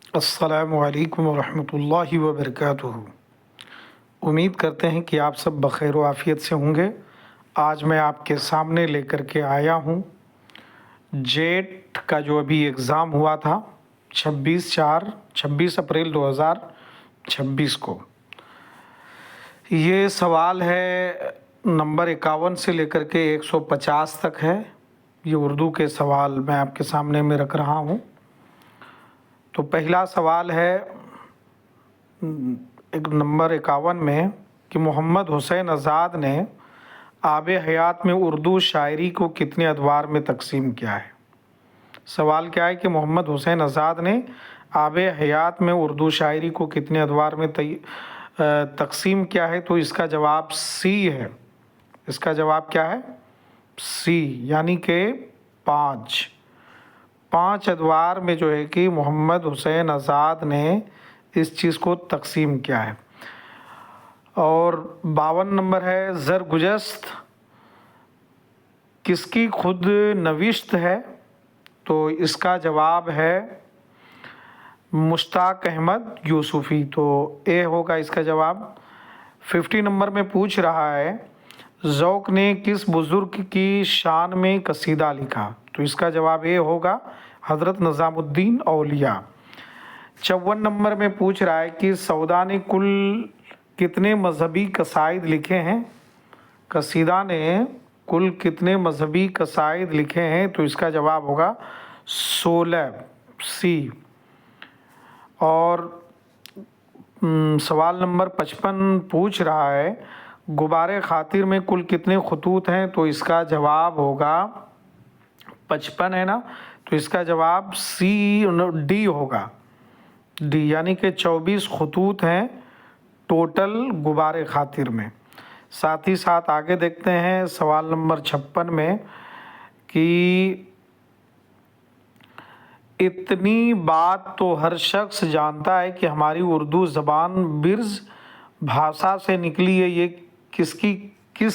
अस्सलामु अलैकुम वरहमतुल्लाहि वबरकातुहू। उम्मीद करते हैं कि आप सब बख़ैर व आफ़ियत से होंगे। आज मैं आपके सामने लेकर के आया हूँ जेट का जो अभी एग्ज़ाम हुआ था 26 अप्रैल 2026 को। ये सवाल है नंबर 51 से लेकर के 150 तक है। ये उर्दू के सवाल मैं आपके सामने में रख रहा हूँ। तो पहला सवाल है एक नंबर 51 में कि मोहम्मद हुसैन आज़ाद ने आब हयात में उर्दू शायरी को कितने अदवार में तकसीम किया है। सवाल क्या है कि मोहम्मद हुसैन आज़ाद ने आब हयात में उर्दू शायरी को कितने अदवार में तकसीम किया है। तो इसका जवाब सी है। इसका जवाब क्या है? सी, यानी कि 5 अदवार में जो है कि मोहम्मद हुसैन आज़ाद ने इस चीज़ को तकसीम किया है। और 52 नंबर है ज़रगुजस्त किसकी खुद नविश्त है। तो इसका जवाब है मुश्ताक अहमद यूसुफ़ी। तो ए होगा इसका जवाब। 50 नंबर में पूछ रहा है ज़ौक़ ने किस बुज़ुर्ग की शान में कसीदा लिखा। तो इसका जवाब ए होगा हज़रत निज़ामुद्दीन औलिया। 54 नंबर में पूछ रहा है कि सौदा ने कुल कितने मजहबी कसाइद लिखे हैं। कसीदा ने कुल कितने मजहबी कसाइद लिखे हैं। तो इसका जवाब होगा 16, सी। और सवाल नंबर 55 पूछ रहा है गुबारे खातिर में कुल कितने खतूत हैं। तो इसका जवाब होगा 55 है ना। तो इसका जवाब सी डी होगा, डी, यानी कि 24 खतूत हैं टोटल गुबारे खातिर में। साथ ही साथ आगे देखते हैं सवाल नंबर 56 में कि इतनी बात तो हर शख्स जानता है कि हमारी उर्दू ज़बान बिर्ज़ भाषा से निकली है। ये किस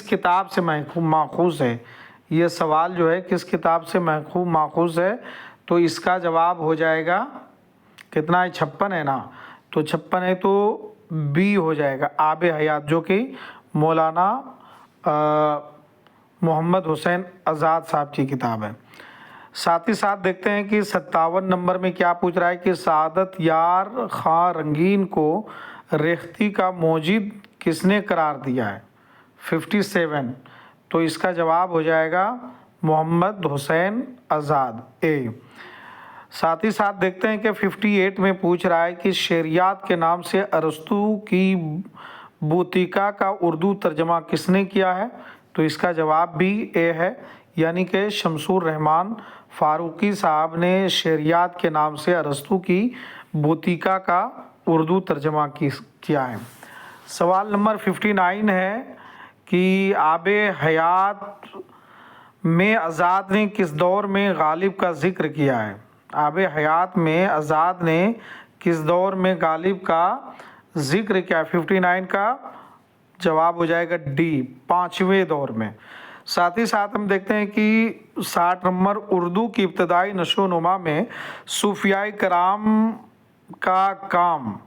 किताब से माखूज़ है। ये सवाल जो है किस किताब से माखूज़ है। तो इसका जवाब हो जाएगा कितना है, 56 है ना। तो 56 है तो बी हो जाएगा आब हयात, जो कि मौलाना मोहम्मद हुसैन आज़ाद साहब की किताब है। साथ ही साथ देखते हैं कि 57 नंबर में क्या पूछ रहा है कि सादत यार खां रंगीन को रेख्ती का मौजिद किसने करार दिया है। 57, तो इसका जवाब हो जाएगा मोहम्मद हुसैन आज़ाद, ए। साथ ही साथ देखते हैं कि 58 में पूछ रहा है कि शेरियात के नाम से अरस्तू की बूतिका का उर्दू तर्जमा किसने किया है। तो इसका जवाब भी ए है, यानी कि शमसूर रहमान फ़ारूकी साहब ने शेरियात के नाम से अरस्तू की बूतिका का उर्दू तर्जमा किया है। सवाल नंबर 59 है कि आब हयात में आज़ाद ने किस दौर में गालिब का ज़िक्र किया है। आब हयात में आज़ाद ने किस दौर में गालिब का ज़िक्र किया। 59 का जवाब हो जाएगा डी, 5वें दौर में। साथ ही साथ हम देखते हैं कि 60 नंबर उर्दू की इब्तदाई नशो नुमा में सूफियाए कराम का काम,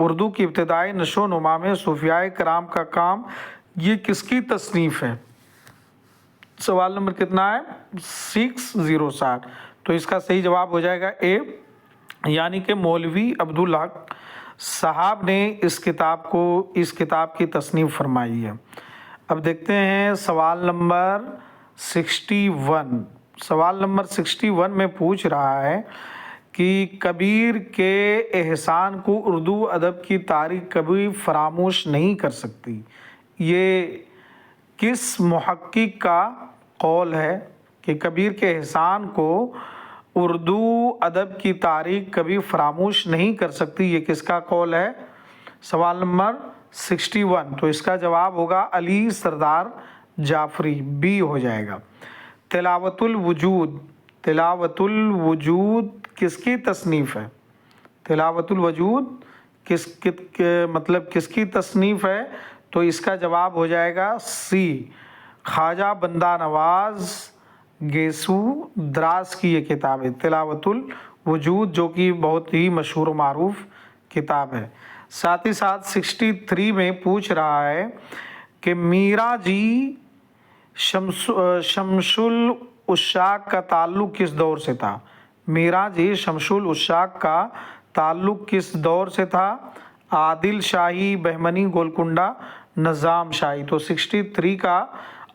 उर्दू की इब्तदाई नशो नुमा में सूफियाए कराम का काम, ये किसकी तसनीफ़ है। सवाल नंबर कितना है, 6060। तो इसका सही जवाब हो जाएगा ए, यानी कि मौलवी अब्दुल हक साहब ने इस किताब की तसनीफ़ फरमाई है। अब देखते हैं सवाल नंबर 61। सवाल नंबर 61 में पूछ रहा है कि कबीर के एहसान को उर्दू अदब की तारीख़ कभी फरामोश नहीं कर सकती। ये किस मुहक्किक का कौल है कि कबीर के एहसान को उर्दू अदब की तारीख़ कभी फरामोश नहीं कर सकती। ये किसका कौल है। सवाल नंबर 61, तो इसका जवाब होगा अली सरदार जाफरी, बी हो जाएगा। तिलावतुल वजूद किसकी तसनीफ़ है। तिलावतुल वजूद किसकी तसनीफ़ है। तो इसका जवाब हो जाएगा सी, ख्वाजा बंदा नवाज गेसू द्रास की ये किताब है तिलावतुल वजूद, जो कि बहुत ही मशहूर व मारूफ किताब है। साथ ही साथ 63 में पूछ रहा है कि मीरा जी शमसुल उशाक का ताल्लुक़ किस दौर से था। मीरा जी शमसुल उशाक का ताल्लुक़ किस दौर से था। आदिल शाही, बहमनी, गोलकुंडा, निज़ाम शाही। तो 63 का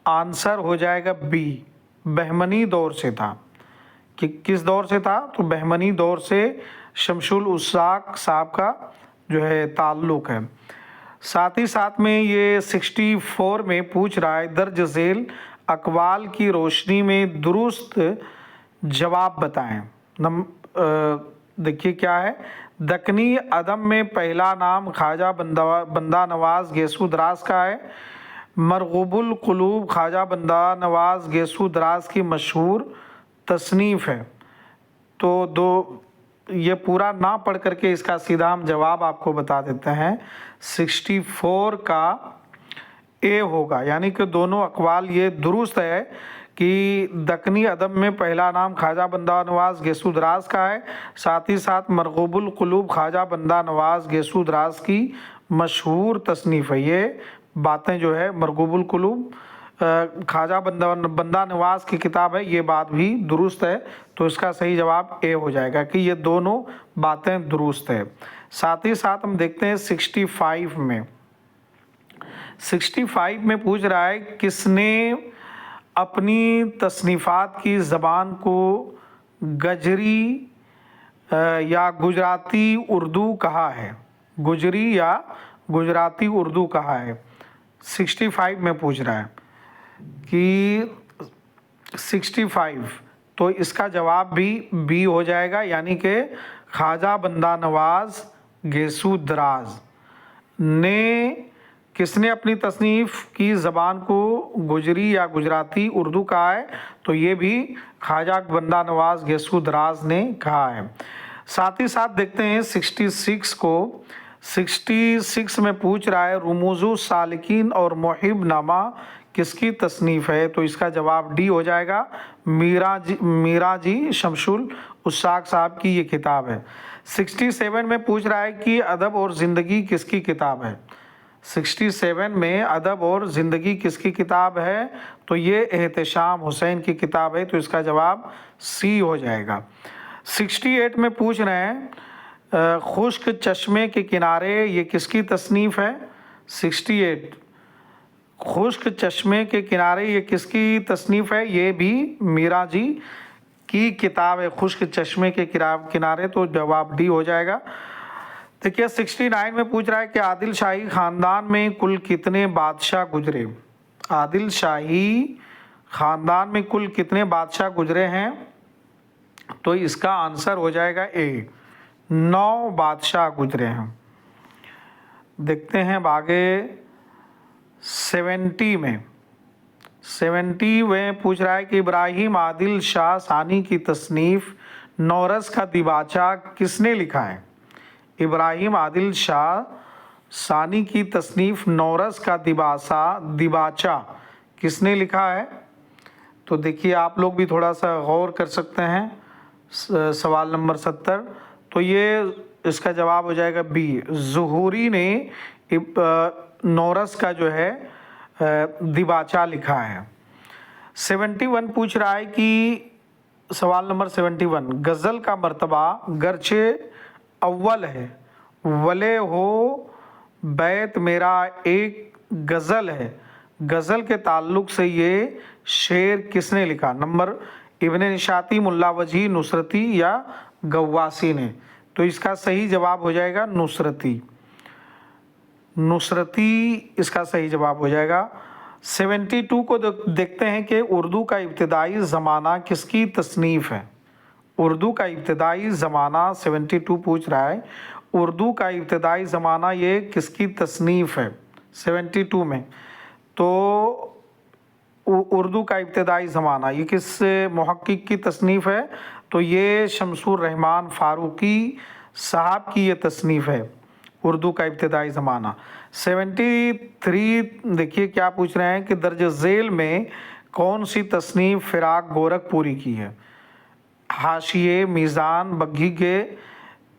आंसर हो जाएगा बी, बहमनी दौर से था। कि किस दौर से था, तो बहमनी दौर से शमसुल उशाक साहब का जो है ताल्लुक़ है। साथ ही साथ में ये 64 में पूछ रहा है दर्ज झेल अक़वाल की रोशनी में दुरुस्त जवाब बताएं। देखिए क्या है, दक्कनी अदम में पहला नाम ख्वाजा बंदा नवाज गेसू दराज का है। मरगूबुल क़ुलूब ख्वाजा बंदा नवाज गेसू दराज की मशहूर तसनीफ़ है। तो दो ये पूरा ना पढ़ करके इसका सीधा हम जवाब आपको बता देते हैं। 64 का ए होगा, यानी कि दोनों अक़वाल ये दुरुस्त है कि दक्कनी अदब में पहला नाम ख्वाजा बंदा नवाज गेसू दराज का है। साथ ही साथ मरगूबुल क़ुलूब ख्वाजा बंदा नवाज गेसू दराज की मशहूर तसनीफ़ है। ये बातें जो है मरगूबुल क़ुलूब ख्वाजा बंदा नवाज की किताब है, ये बात भी दुरुस्त है। तो इसका सही जवाब ए हो जाएगा कि ये दोनों बातें दुरुस्त है। साथ ही साथ हम देखते हैं 65 में। 65 में पूछ रहा है किसने अपनी तसनीफ़ात की ज़बान को गजरी या गुजराती उर्दू कहा है। गुजरी या गुजराती उर्दू कहा है। 65 में पूछ रहा है कि 65, तो इसका जवाब भी बी हो जाएगा, यानी कि ख्वाजा बंदा नवाज गेसू दराज ने किसने अपनी तसनीफ़ की ज़बान को गुजरी या गुजराती उर्दू कहा है। तो ये भी ख्वाजा बंदा नवाज गेसू दराज ने कहा है। साथ ही साथ देखते हैं 66 को। 66 में पूछ रहा है रुमूज़ु सालिकीन और मुहिब नामा किसकी तसनीफ़ है। तो इसका जवाब डी हो जाएगा, मीरा जी शमसुल उशाक साहब की ये किताब है। 67 में पूछ रहा है कि अदब और ज़िंदगी किसकी किताब है। 67 में अदब और ज़िंदगी किसकी किताब है, तो ये एहतशाम हुसैन की किताब है। तो इसका जवाब सी हो जाएगा। 68 में पूछ रहे हैं खुश्क चश्मे के किनारे, ये किसकी तसनीफ़ है। 68 खुश्क चश्मे के किनारे ये किसकी तसनीफ़ है, ये भी मीरा जी की किताब है, खुश्क चश्मे के किनारे। तो जवाब डी हो जाएगा। देखिए 69 में पूछ रहा है कि आदिल शाही ख़ानदान में कुल कितने बादशाह गुजरे। आदिल शाही ख़ानदान में कुल कितने बादशाह गुजरे हैं, तो इसका आंसर हो जाएगा ए, 9 बादशाह गुजरे हैं। देखते हैं आगे 70 में। 70 में पूछ रहा है कि इब्राहिम आदिल शाह सानी की तसनीफ़ नौरस का दिबाचा किसने लिखा है। इब्राहिम आदिल शाह सानी की तसनीफ़ नौरस का दिबाचा किसने लिखा है। तो देखिए आप लोग भी थोड़ा सा गौर कर सकते हैं। सवाल नंबर 70, तो ये इसका जवाब हो जाएगा बी, ज़ुहूरी ने नौरस का जो है दिबाचा लिखा है। 71 पूछ रहा है कि सवाल नंबर 71, गज़ल का मर्तबा गरचे अव्वल है, वले हो बैत मेरा एक गज़ल है, गज़ल के ताल्लुक़ से ये शेर किसने लिखा। नंबर इब्ने निशाती, मुल्ला वजी, नुसरती या गव्वासी ने। तो इसका सही जवाब हो जाएगा नुसरती, इसका सही जवाब हो जाएगा। 72 को देखते हैं कि उर्दू का इब्तिदाई ज़माना किसकी तसनीफ़ है। उर्दू का इब्तिदाई ज़माना 72 पूछ रहा है, उर्दू का इब्तिदाई ज़माना ये किसकी तसनीफ़ है 72 में। तो उर्दू का इब्तिदाई ज़माना ये किस मुहक्किक की तसनीफ़ है, तो ये शमसुर रहमान फ़ारूकी साहब की ये तसनीफ़ है, उर्दू का इब्तिदाई ज़माना। 73 देखिए क्या पूछ रहे हैं कि दर्ज झेल में कौन सी तसनीफ़ फ़िराक गोरखपुरी की है। हाशिए मीज़ान बग्घी के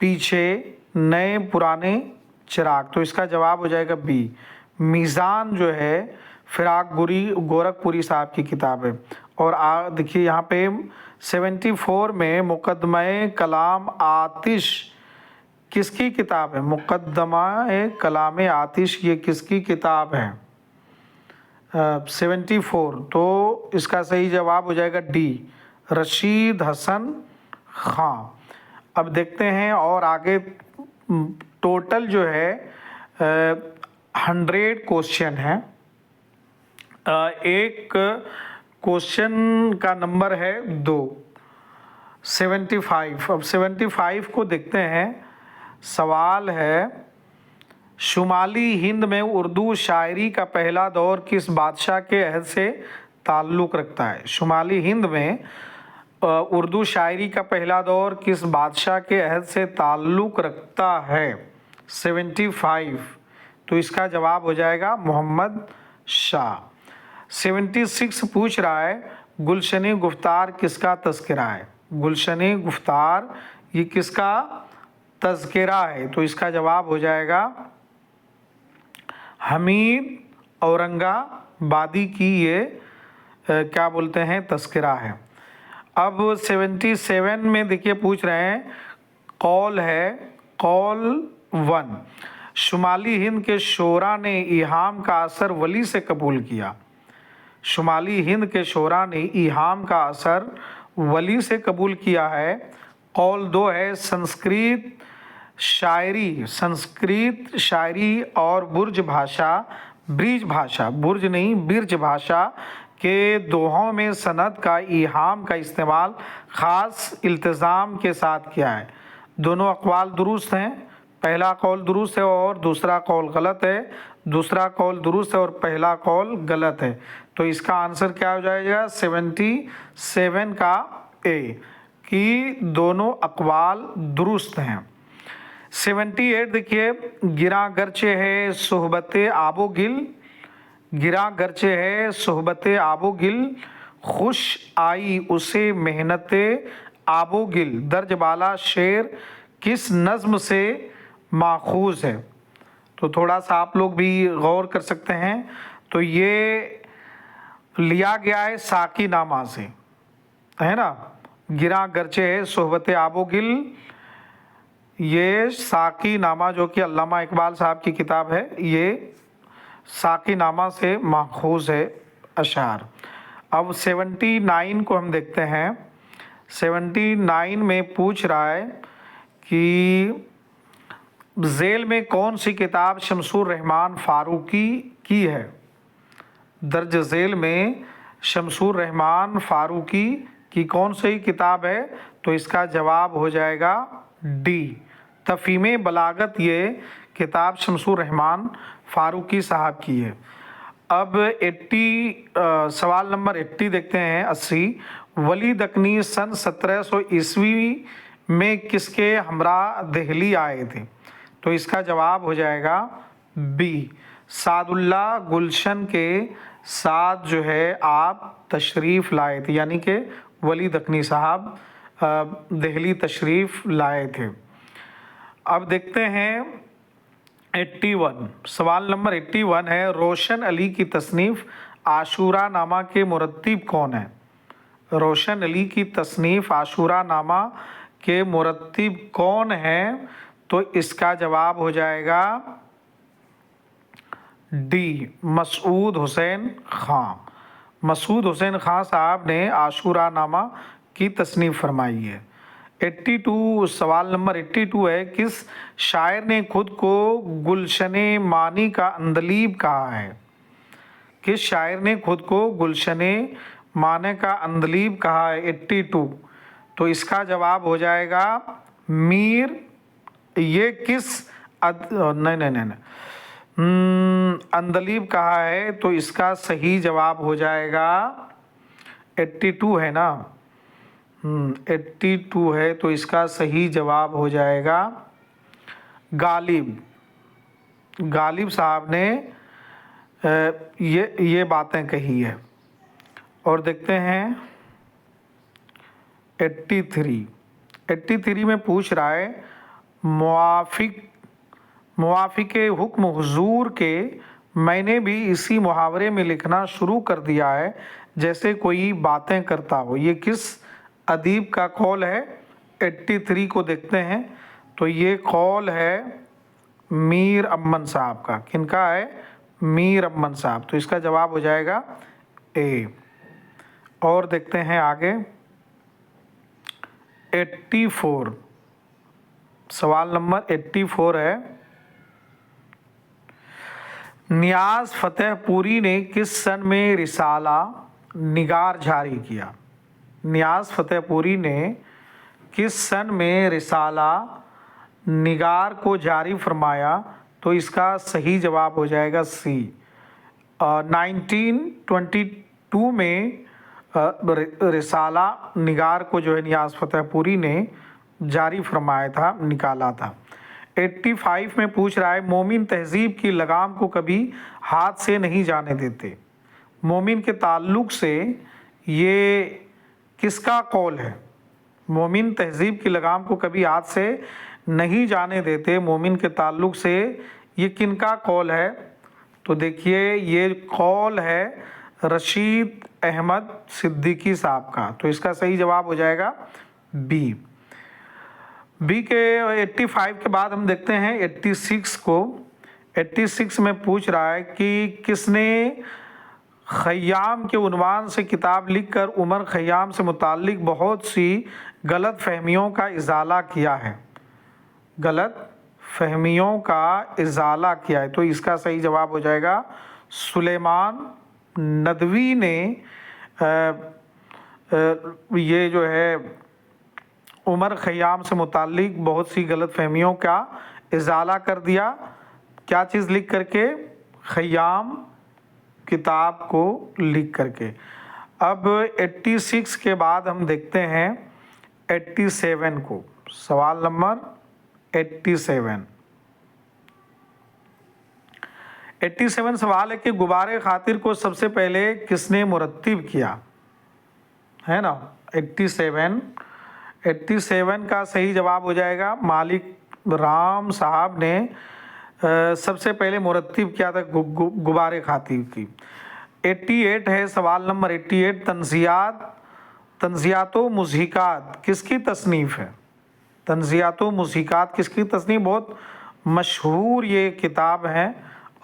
पीछे नए पुराने चिराग। तो इसका जवाब हो जाएगा बी। मीज़ान जो है फिराक गोरखपुरी साहब की किताब है। और देखिए यहाँ पे 74 में मुकदमे कलाम आतिश किसकी किताब है? मुकदमा कलाम आतिश ये किसकी किताब है? 74। तो इसका सही जवाब हो जाएगा डी, रशीद हसन खां। अब देखते हैं और आगे टोटल जो है 100 क्वेश्चन है। एक क्वेश्चन का नंबर है 2, 75। अब 75 को देखते हैं। सवाल है शुमाली हिंद में उर्दू शायरी का पहला दौर किस बादशाह के अहद से ताल्लुक़ रखता है? शुमाली हिंद में उर्दू शायरी का पहला दौर किस बादशाह के अहद से ताल्लुक़ रखता है? 75। तो इसका जवाब हो जाएगा मोहम्मद शाह। 76 पूछ रहा है गुलशन गुफ्तार किसका तज़किरा है? गुलशन गुफ्तार ये किसका तज़किरा है? तो इसका जवाब हो जाएगा हमीद औरंगाबादी की ये क्या बोलते हैं तज़किरा है। अब 77 में देखिए पूछ रहे हैं कौल है, कौल 1 शुमाली हिंद के शोरा ने इहाम का असर वली से कबूल किया। शुमाली हिंद के शोरा ने इहाम का असर वली से कबूल किया है। कौल 2 है संस्कृत शायरी और बुर्ज भाषा के दोहों में सनद का इहाम का इस्तेमाल ख़ास इल्तिज़ाम के साथ किया है। दोनों अक़वाल दुरुस्त हैं। पहला कौल दुरुस्त है और दूसरा कौल गलत है। दूसरा कौल दुरुस्त है और पहला कौल गलत है। तो इसका आंसर क्या हो जाएगा? 77 का ए कि दोनों अक़वाल दुरुस्त हैं। 78 देखिए गिरा गरचे है सोहबत आबोगिल, गिरा गरचे है सोहबत आबोगिल, खुश आई उसे मेहनत आबोगिल, दर्ज बाला शेर किस नज़्म से माखूज है? तो थोड़ा सा आप लोग भी गौर कर सकते हैं। तो ये लिया गया है साकी नामा से, है ना। गिरा गरचे है सोहबत आबोगिल, ये साकी नामा जो कि अल्लामा इकबाल साहब की किताब है, ये साकी नामा से माखूज है अशार। अब 79 को हम देखते हैं। 79 में पूछ रहा है कि ज़ेल में कौन सी किताब शमसुर रहमान फ़ारूकी की है? दर्ज ज़ेल में शमसुर रहमान फ़ारूकी की कौन सी किताब है? तो इसका जवाब हो जाएगा डी, तफ़हीम बलागत। ये किताब शमसुर रहमान फ़ारूकी साहब की है। अब 80 सवाल नंबर 80 देखते हैं। 80 वली दकनी सन 1700 ईस्वी में किसके हमरा दिल्ली आए थे? तो इसका जवाब हो जाएगा बी, सादुल्ला गुलशन के साथ जो है आप तशरीफ़ लाए थे, यानी कि वली दकनी साहब दिल्ली तशरीफ़ लाए थे। अब देखते हैं 81 सवाल नंबर 81 है रोशन अली की तसनीफ़ आशूरा नामा के मुरत्तिब कौन है? रोशन अली की तसनीफ़ आशूरा नामा के मुरत्तिब कौन है? तो इसका जवाब हो जाएगा डी, मसूद हुसैन खां। मसूद हुसैन खां साहब ने आशूरा नामा की तसनीफ़ फरमाई है। 82 सवाल नंबर 82 है किस शायर ने खुद को गुलशने मानी का अंदलीब कहा है? किस शायर ने खुद को गुलशने माने का अंदलीब कहा है? 82। तो इसका जवाब हो जाएगा मीर। ये किस नहीं अंदलीब कहा है? तो इसका सही जवाब हो जाएगा 82 है ना। 82 है तो इसका सही जवाब हो जाएगा गालिब। गालिब साहब ने ये बातें कही है। और देखते हैं 83 में पूछ रहा है मुआफिक हुक्म हुजूर के मैंने भी इसी मुहावरे में लिखना शुरू कर दिया है जैसे कोई बातें करता हो। ये किस अदीब का कौल है? 83 को देखते हैं तो ये कौल है मीर अमन साहब का। किनका है? मीर अमन साहब। तो इसका जवाब हो जाएगा ए। और देखते हैं आगे 84, सवाल नंबर 84 है, नियाज फतेहपुरी ने किस सन में रिसाला निगार जारी किया? नियाज फतेहपुरी ने किस सन में रिसाला निगार को जारी फरमाया? तो इसका सही जवाब हो जाएगा सी। 1922 में रिसाला निगार को जो है नियाज फतेहपुरी ने जारी फरमाया था, निकाला था। 85 में पूछ रहा है मोमिन तहजीब की लगाम को कभी हाथ से नहीं जाने देते। मोमिन के ताल्लुक से ये किसका कौल है? मोमिन तहजीब की लगाम को कभी हाथ से नहीं जाने देते, मोमिन के ताल्लुक से ये किनका कौल है? तो देखिए ये कौल है रशीद अहमद सिद्दीकी साहब का। तो इसका सही जवाब हो जाएगा बी। बी के 85 के बाद हम देखते हैं 86 को। 86 में पूछ रहा है कि किसने खय्याम के उन्वान से किताब लिखकर उमर खय्याम से मुताल्लिक बहुत सी गलत फहमियों का इजाला किया है? गलत फहमियों का इजाला किया है। तो इसका सही जवाब हो जाएगा सुलेमान नदवी ने ये जो है उमर खय्याम से मुताल्लिक बहुत सी गलत फहमियों का इजाला कर दिया। क्या चीज़ लिख करके? खय्याम किताब को लिख करके। अब 86 के बाद हम देखते हैं 87 को। सवाल नंबर 87 सवाल है कि गुबारे खातिर को सबसे पहले किसने मुरत्तिब किया? है ना 87 का सही जवाब हो जाएगा मालिक राम साहब ने सबसे पहले मुरत्तिब किया था गुबारे खातिर की। 88 है सवाल नंबर 88, तंजियातो मुज़हिकात किसकी तसनीफ़ है? तंजियातो मुज़हिकात किसकी तसनीफ़? बहुत मशहूर ये किताब है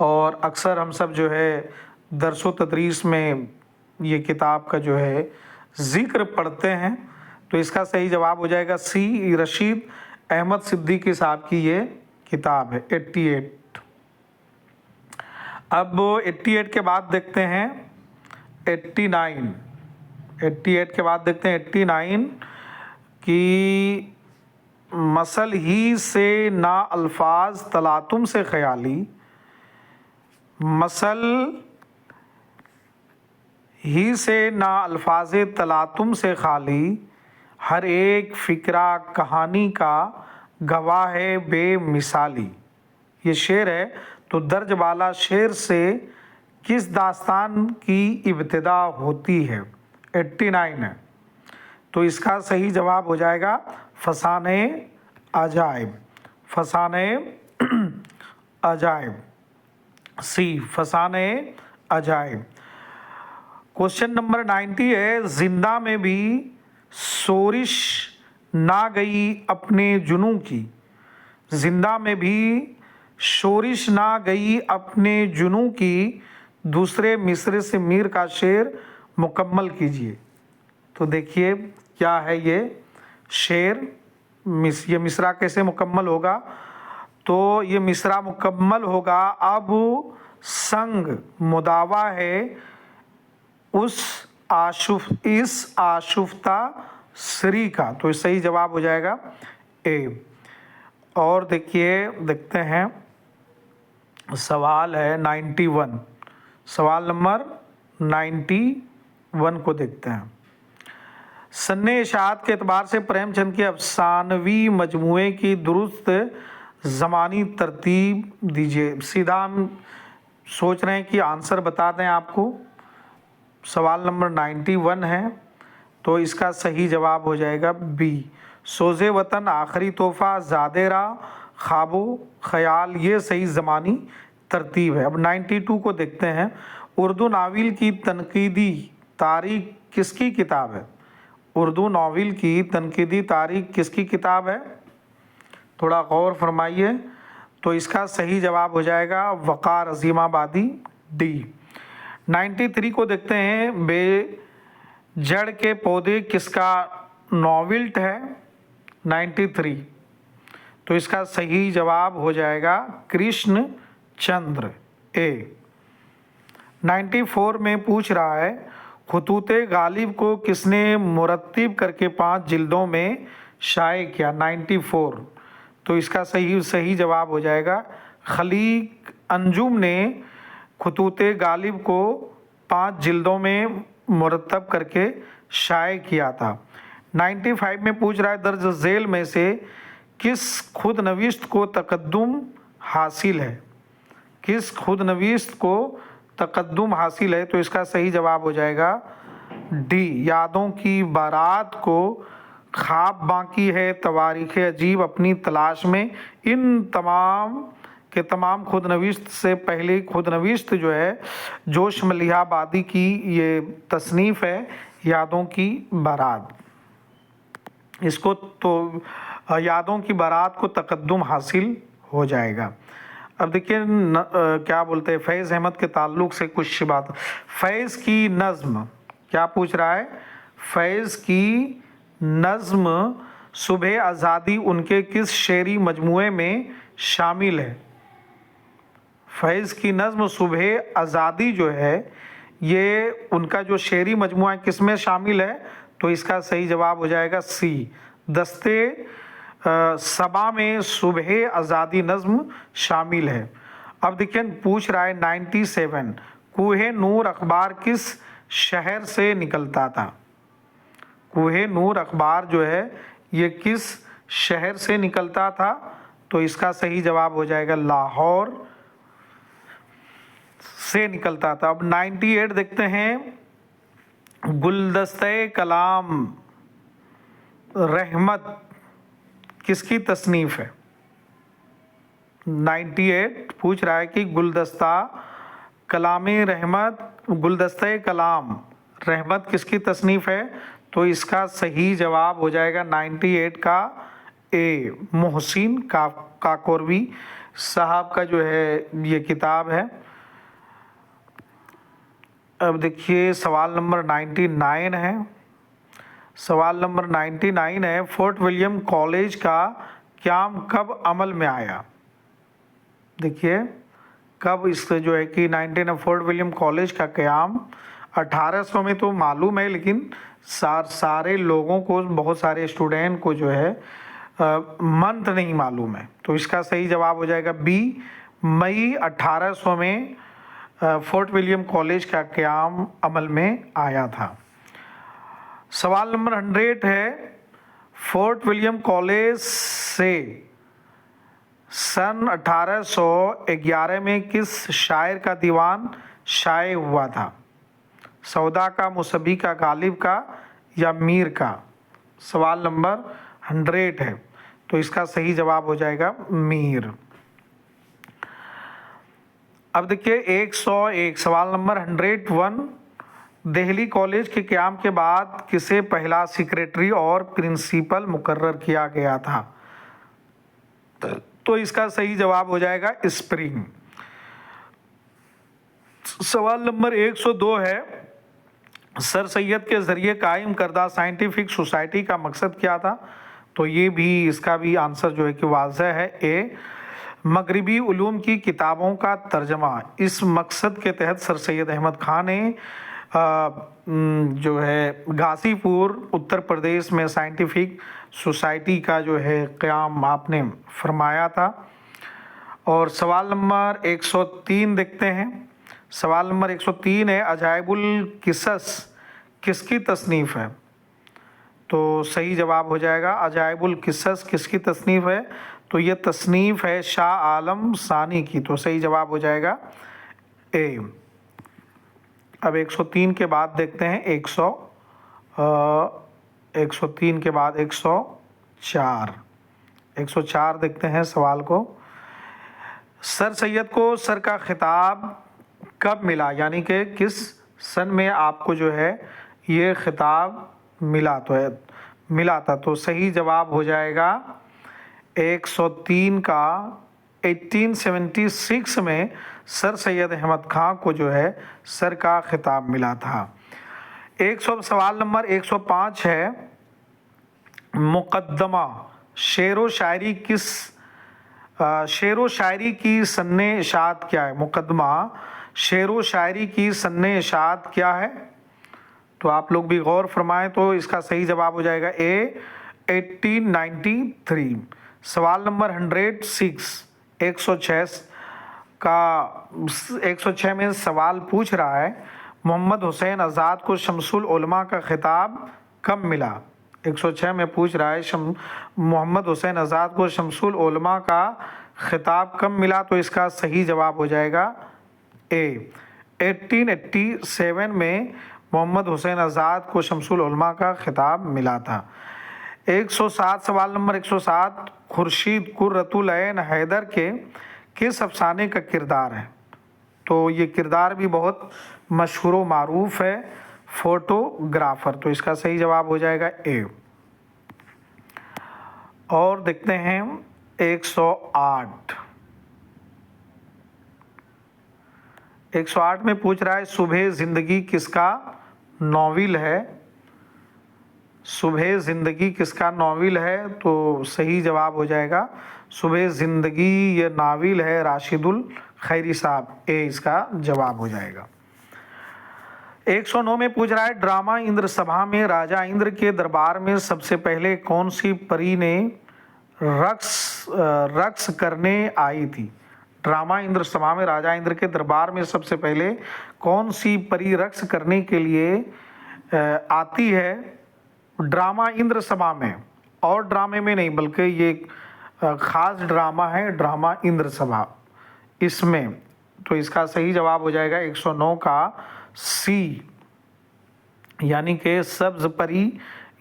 और अक्सर हम सब जो है दरस व तदरीस में ये किताब का जो है ज़िक्र पढ़ते हैं। तो इसका सही जवाब हो जाएगा सी, रशीद अहमद सिद्दीकी साहब की ये किताब है 88। अब 88 के बाद देखते हैं 89। 88 के बाद देखते हैं 89 कि मसल ही से ना अल्फाज तलातुम से ख्याली, मसल ही से ना अल्फाज तलातुम से खाली, हर एक फ़िक्रा कहानी का गवाह है बेमिसाली। ये शेर है। तो दर्ज वाला शेर से किस दास्तान की इब्तिदा होती है? 89 है। तो इसका सही जवाब हो जाएगा फसाने अजाइब। फसाने अजाइब सी, फसाने अजाइब। क्वेश्चन नंबर 90 है, जिंदा में भी सोरिश ना गई अपने जुनू की, जिंदा में भी शोरिश ना गई अपने जुनू की, दूसरे मिसरे से मीर का शेर मुकम्मल कीजिए। तो देखिए क्या है ये शेर, ये मिसरा कैसे मुकम्मल होगा? तो ये मिसरा मुकम्मल होगा अब संग मुदावा है इस आशुफ्ता श्री का। तो सही जवाब हो जाएगा ए। और देखते हैं सवाल है 91। सवाल नंबर 91 को देखते हैं। सन्ने इशाअत के एतबार से प्रेमचंद के अफसानवी मजमूए की दुरुस्त ज़मानी तरतीब दीजिए। सीधा हम सोच रहे हैं कि आंसर बता दें आपको। सवाल नंबर 91 है, تو اس کا صحیح جواب ہو جائے گا بی، سوز وطن، آخری تحفہ، زاد راہ، خواب و خیال، یہ صحیح زمانی ترتیب ہے۔ اب 92 کو دیکھتے ہیں، اردو ناول کی تنقیدی تاریخ کس کی کتاب ہے؟ اردو ناول کی تنقیدی تاریخ کس کی کتاب ہے؟ تھوڑا غور فرمائیے۔ تو اس کا صحیح جواب ہو جائے گا وقار عظیم آبادی، ڈی۔ 93 کو دیکھتے ہیں، بے جڑ کے پودے کس کا ناولٹ ہے؟ 93، تو اس کا صحیح جواب ہو جائے گا کرشن چندر، اے۔ 94 میں پوچھ رہا ہے، خطوط غالب کو کس نے مرتب کر کے 5 جلدوں میں شائع کیا؟ 94، تو اس کا صحیح جواب ہو جائے گا خلیق انجم نے خطوط غالب کو 5 جلدوں میں مرتب کر کے شائع کیا تھا۔ 95 میں پوچھ رہا ہے، درج ذیل میں سے کس خود نوشت کو تقدم حاصل ہے؟ کس خود نوشت کو تقدم حاصل ہے؟ تو اس کا صحیح جواب ہو جائے گا ڈی، یادوں کی بارات کو خواب باقی ہے، تواریخ عجیب اپنی تلاش میں، ان تمام کے تمام خود نوشت سے پہلی خود نوشت جو ہے جوش ملیحہ آبادی کی یہ تصنیف ہے یادوں کی بارات، اس کو تو یادوں کی بارات کو تقدم حاصل ہو جائے گا۔ اب دیکھیں کیا بولتے ہیں فیض احمد کے تعلق سے کچھ بات۔ فیض کی نظم کیا پوچھ رہا ہے؟ فیض کی نظم صبح آزادی ان کے کس شعری مجموعے میں شامل ہے؟ فیض کی نظم صبح آزادی جو ہے یہ ان کا جو شعری مجموعہ کس میں شامل ہے؟ تو اس کا صحیح جواب ہو جائے گا سی، دستے صبا میں صبح آزادی نظم شامل ہے۔ اب دیکھیں پوچھ رہا ہے 97، کوہ نور اخبار کس شہر سے نکلتا تھا؟ کوہ نور اخبار جو ہے یہ کس شہر سے نکلتا تھا؟ تو اس کا صحیح جواب ہو جائے گا لاہور سے نکلتا تھا۔ اب 98 دیکھتے ہیں، گلدستہ کلام رحمت کس کی تصنیف ہے؟ 98 پوچھ رہا ہے کہ گلدستہ کلام رحمت، گلدستہ کلام رحمت کس کی تصنیف ہے؟ تو اس کا صحیح جواب ہو جائے گا 98 کا اے، محسن کاکوروی صاحب کا جو ہے یہ کتاب ہے۔ اب دیکھیے سوال نمبر 99 ہے، سوال نمبر 99 ہے، فورٹ ولیم کالج کا قیام کب عمل میں آیا؟ دیکھیے کب اس سے جو ہے کہ 19 فورٹ ولیم کالج کا قیام 1800 میں تو معلوم ہے، لیکن سارے لوگوں کو، بہت سارے اسٹوڈنٹ کو جو ہے منتھ نہیں معلوم ہے، تو اس کا صحیح جواب ہو جائے گا بی، مئی 1800 میں فورٹ ولیم کالج کا قیام عمل میں آیا تھا۔ سوال نمبر 100 ہے، فورٹ ولیم کالج سے سن 1811 میں کس شاعر کا دیوان شائع ہوا تھا؟ سودا کا، مصبی کا، غالب کا یا میر کا؟ سوال نمبر 100 ہے، تو اس کا صحیح جواب ہو جائے گا میر۔ اب دیکھیے 101 سوال نمبر 101، دہلی کالج کے قیام کے بعد کسے پہلا سیکریٹری اور پرنسپل مقرر کیا گیا تھا؟ تو اس کا صحیح جواب ہو جائے گا اسپرنگ۔ سوال نمبر 102 ہے، سر سید کے ذریعے قائم کردہ سائنٹیفک سوسائٹی کا مقصد کیا تھا؟ تو یہ بھی اس کا بھی آنسر جو ہے کہ واضح ہے، اے، مغربی علوم کی کتابوں کا ترجمہ۔ اس مقصد کے تحت سر سید احمد خان نے جو ہے غازی پور اتر پردیش میں سائنٹیفک سوسائٹی کا جو ہے قیام آپ نے فرمایا تھا۔ اور سوال نمبر 103 دیکھتے ہیں، سوال نمبر 103 ہے، عجائب القصص کس کی تصنیف ہے؟ تو صحیح جواب ہو جائے گا عجائب القصص کس کی تصنیف ہے؟ تو یہ تصنیف ہے شاہ عالم ثانی کی، تو صحیح جواب ہو جائے گا اے۔ اب 103 کے بعد دیکھتے ہیں 103 کے بعد 104 دیکھتے ہیں سوال کو. سر سید کو سر کا خطاب کب ملا, یعنی کہ کس سن میں آپ کو جو ہے یہ خطاب ملا تھا. تو صحیح جواب ہو جائے گا 103 کا 1876 میں سر سید احمد خان کو جو ہے سر کا خطاب ملا تھا. سوال نمبر 105 ہے, مقدمہ شعر و شاعری کی سن اشاعت کیا ہے؟ مقدمہ شعر و شاعری کی سن اشاعت کیا ہے؟ تو آپ لوگ بھی غور فرمائیں. تو اس کا صحیح جواب ہو جائے گا A 1893. سوال نمبر 106 میں سوال پوچھ رہا ہے, محمد حسین آزاد کو شمس العلماء کا خطاب کب ملا؟ 106 میں پوچھ رہا ہے محمد حسین آزاد کو شمس العلماء کا خطاب کب ملا؟ تو اس کا صحیح جواب ہو جائے گا A 1887 میں محمد حسین آزاد کو شمس العلماء کا خطاب ملا تھا. 107 سوال نمبر 107, خورشید قرۃ العین حیدر کے کس افسانے کا کردار ہے؟ تو یہ کردار بھی بہت مشہور و معروف ہے, فوٹوگرافر. تو اس کا صحیح جواب ہو جائے گا A. اور دیکھتے ہیں 108 میں پوچھ رہا ہے, صبح زندگی کس کا ناول ہے؟ صبح زندگی کس کا ناول ہے؟ تو صحیح جواب ہو جائے گا صبح زندگی یہ ناول ہے راشد الخیری صاحب. A اس کا جواب ہو جائے گا. 109 میں پوچھ رہا ہے, ڈرامہ اندر سبھا میں راجہ اندر کے دربار میں سب سے پہلے کون سی پری نے رقص کرنے آئی تھی؟ ڈرامہ اندر سبھا میں راجہ اندر کے دربار میں سب سے پہلے کون سی پری رقص کرنے کے لیے آتی ہے؟ ڈرامہ اندر سبھا میں, اور ڈرامے میں نہیں, بلکہ یہ خاص ڈرامہ ہے ڈرامہ اندر سبھا اس میں. تو اس کا صحیح جواب ہو جائے گا 109 کا C, یعنی کہ سبز پری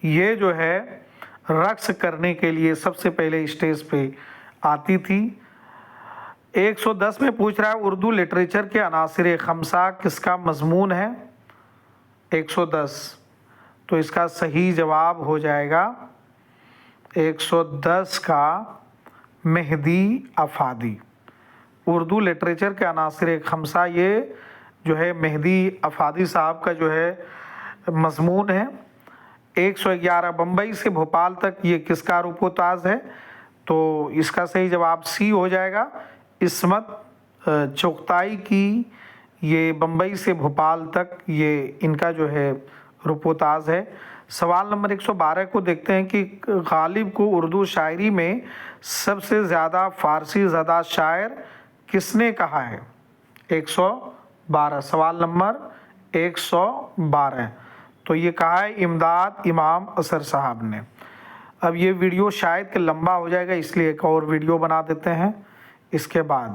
یہ جو ہے رقص کرنے کے لیے سب سے پہلے اسٹیج پہ آتی تھی. 110 میں پوچھ رہا ہے, اردو لٹریچر کے عناصر خمسہ کس کا مضمون ہے؟ 110. تو اس کا صحیح جواب ہو جائے گا 110 کا مہدی افادی. اردو لٹریچر کے عناصر خمسہ یہ جو ہے مہدی افادی صاحب کا جو ہے مضمون ہے. 111 بمبئی سے بھوپال تک یہ کس کا روپ و تاج ہے؟ تو اس کا صحیح جواب C ہو جائے گا, عصمت چغتائی کی یہ بمبئی سے بھوپال تک یہ ان کا جو ہے روپ و تاج ہے. سوال نمبر 112 کو دیکھتے ہیں کہ غالب کو اردو شاعری میں سب سے زیادہ فارسی زدہ شاعر کس نے کہا ہے؟ 112 سوال نمبر 112. تو یہ کہا ہے امداد امام اثر صاحب نے. اب یہ ویڈیو شاید کہ لمبا ہو جائے گا, اس لیے ایک اور ویڈیو بنا دیتے ہیں اس کے بعد.